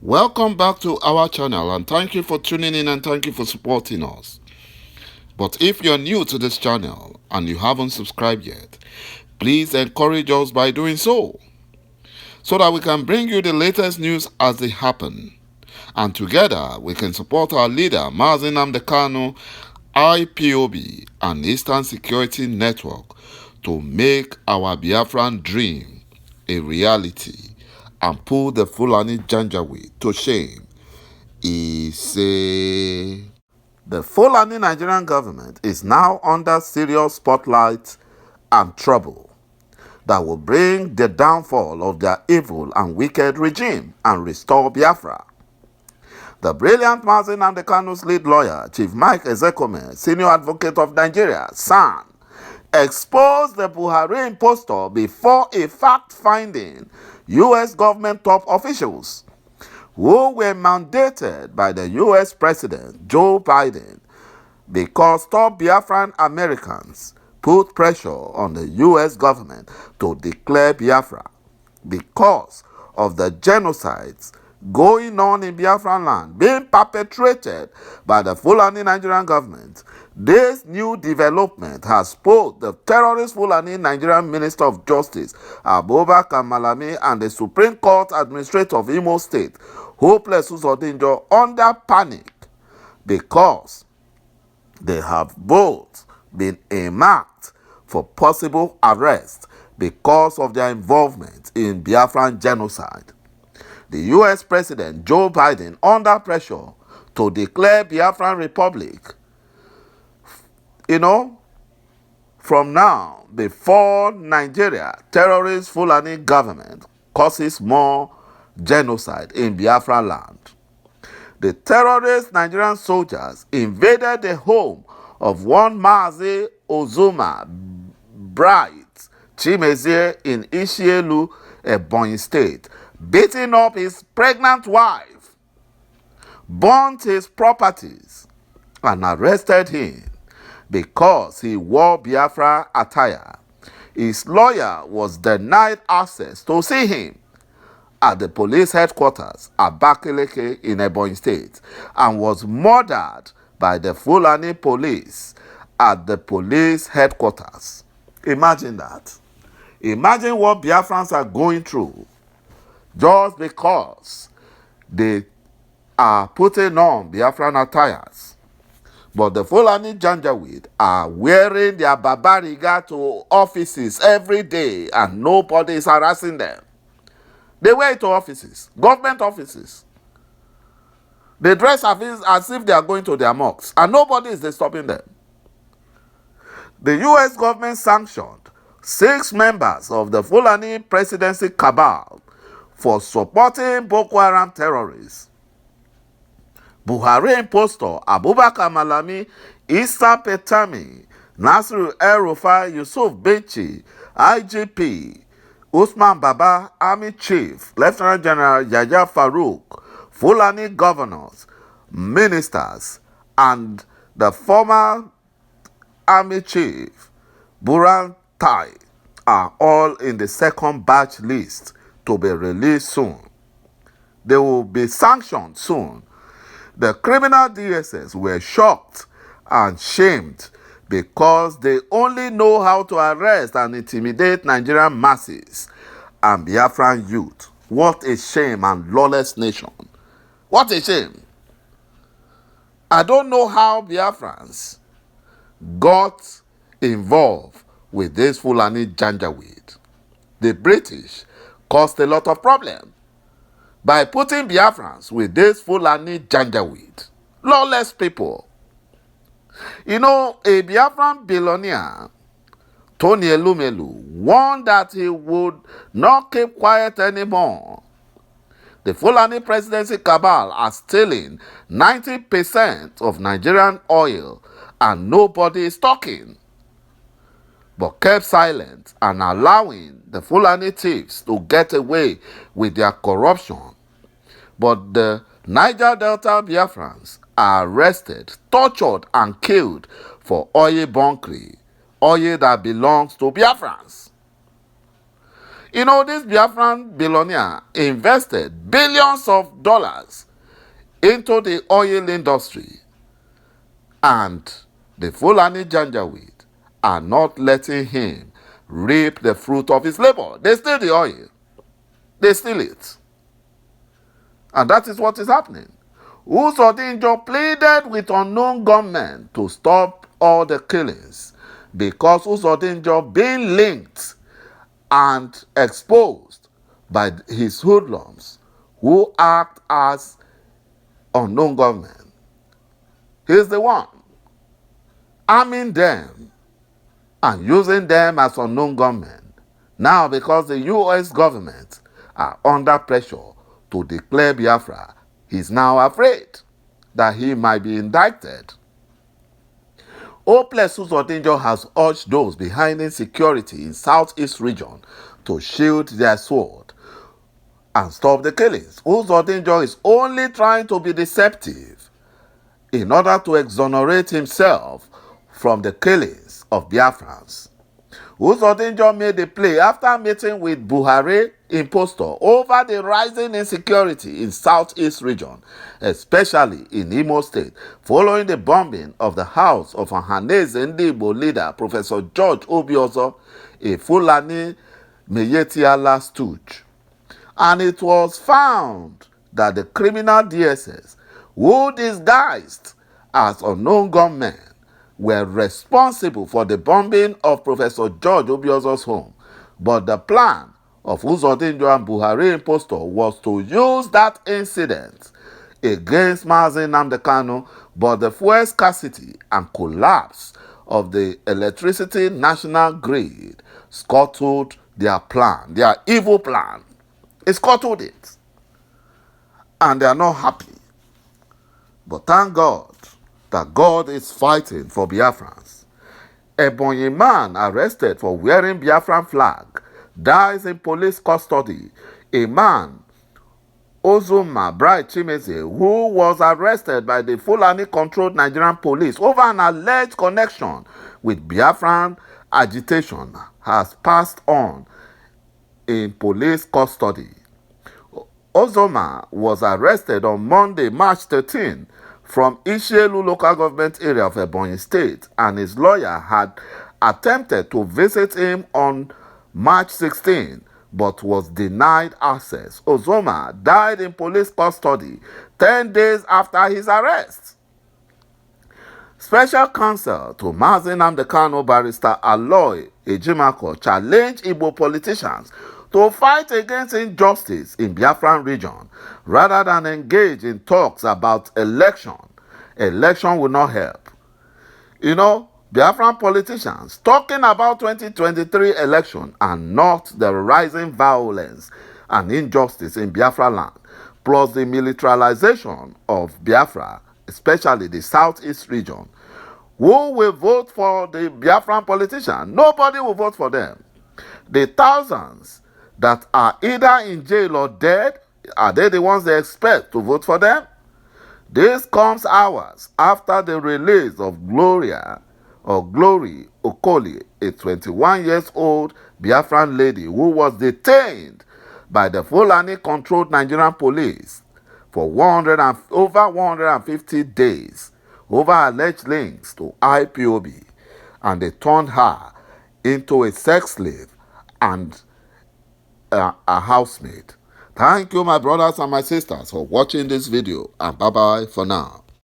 Welcome back to our channel, and thank you for tuning in and thank you for supporting us. But if you're new to this channel and you haven't subscribed yet, please encourage us by doing so that we can bring you the latest news as they happen. And together we can support our leader, µANNDÈ, IPOB, and Eastern Security Network to make our Biafran dream a reality and put the ť쌓ణD쌓 to shame. He say the Fulani Nigerian government is now under serious spotlight and trouble that will bring the downfall of their evil and wicked regime and restore Biafra. The brilliant µANNDÈ's lead lawyer, Chief OZEKHOME, senior advocate of Nigeria, SAN, exposed the Buhari impostor before a fact-finding U.S. government top officials who were mandated by the U.S. President Joe Biden because top Biafran Americans put pressure on the U.S. government to declare Biafra because of the genocides going on in Biafran land being perpetrated by the Fulani Nigerian government. This new development has put the terrorist Fulani Nigerian Minister of Justice, Abubakar Malami, and the Supreme Court Administrator of Imo State, Hopeless Uzodinjo, under panic because they have both been earmarked for possible arrest because of their involvement in Biafran genocide. The U.S. President Joe Biden under pressure to declare Biafran Republic, from now before Nigeria terrorist Fulani government causes more genocide in Biafran land. The terrorist Nigerian soldiers invaded the home of one Mazi Ozuma Bright Chimezie in Ishielu, Ebonyi State, beating up his pregnant wife, burnt his properties, and arrested him because he wore Biafra attire. His lawyer was denied access to see him at the police headquarters at ﷺ in Ebonyi State and was murdered by the Fulani police at the police headquarters. Imagine that. Imagine what Biafrans are going through just because they are putting on Biafran attires. But the Fulani Janjaweed are wearing their babariga to offices every day and nobody is harassing them. They wear it to offices, government offices. They dress as if they are going to their mosques and nobody is stopping them. The U.S. government sanctioned 6 members of the Fulani presidency cabal for supporting Boko Haram terrorists. Buhari impostor Abubakar Malami, Issa Petami, Nasiru El-Rufai, Yusuf Bichi, IGP, Usman Baba, Army Chief, Lieutenant General Yahya Farouk, Fulani governors, ministers, and the former Army Chief, Buran Tai, are all in the second batch list to be released soon. They will be sanctioned soon. The criminal DSS were shocked and shamed because they only know how to arrest and intimidate Nigerian masses and Biafran youth. What a shame and lawless nation. What a shame. I don't know how Biafrans got involved with this Fulani Janjaweed. The British caused a lot of problems by putting Biafrans with this Fulani Janjaweed. Lawless people. A Biafran billionaire, Tony Elumelu, warned that he would not keep quiet anymore. The Fulani presidency cabal are stealing 90% of Nigerian oil and nobody is talking, but kept silent and allowing the Fulani thieves to get away with their corruption. But the Niger Delta Biafrans are arrested, tortured, and killed for oil bunkering, oil that belongs to Biafrans. You know, this Biafran billionaire invested billions of dollars into the oil industry, and the Fulani Janjaweed are not letting him reap the fruit of his labor. They steal the oil. They steal it. And that is what is happening. ዄkäዀ pleaded with unknown gunmen to stop all the killings because ₦käዀ being linked and exposed by his hoodlums who act as unknown gunmen. He's the one arming them and using them as unknown gunmen. Now, because the US government are under pressure to declare Biafra, he's now afraid that he might be indicted. ₦käዀ has urged those behind insecurity in Southeast region to shield their sword and stop the killings. ₦käś is only trying to be deceptive in order to exonerate himself from the killings of Biafrans. ₦käś made a play after meeting with Buhari impostor over the rising insecurity in Southeast region, especially in Imo State, following the bombing of the house of 噚ሃNeze leader Professor George Obiozor, a Fulani Miyetti stooge. And it was found that the criminal DSS, who disguised as unknown gunmen, were responsible for the bombing of Professor George Obiozor's home. But the plan of ዄkäዀ and Buhari impostor was to use that incident against µáZINAMDÀ, but the fuel scarcity and collapse of the electricity national grid scuttled their plan, their evil plan. It scuttled it. And they are not happy. But thank God that God is fighting for Biafrans. A Ebonyi man arrested for wearing Biafran flag dies in police custody. A man, Ozoma Bright Chimeze, who was arrested by the Fulani-controlled Nigerian police over an alleged connection with Biafran agitation, has passed on in police custody. Ozoma was arrested on Monday, March 13, from Ishielu local government area of Ebonyi State, and his lawyer had attempted to visit him on March 16, but was denied access. Ozoma died in police custody 10 days after his arrest. Special counsel to µáZINAMDÀ barrister Aloy Ejimakor challenged Igbo politicians to fight against injustice in Biafran region rather than engage in talks about election. Election will not help. You know, Biafran politicians talking about 2023 election and not the rising violence and injustice in Biafra land, plus the militarization of Biafra, especially the Southeast region. Who will vote for the Biafran politician? Nobody will vote for them. The thousands that are either in jail or dead, are they the ones they expect to vote for them? This comes hours after the release of Glory Okoli, a 21-year-old Biafran lady who was detained by the Fulani-controlled Nigerian police for over 150 days over alleged links to IPOB, and they turned her into a sex slave and a housemaid. Thank you, my brothers and my sisters, for watching this video, and bye-bye for now.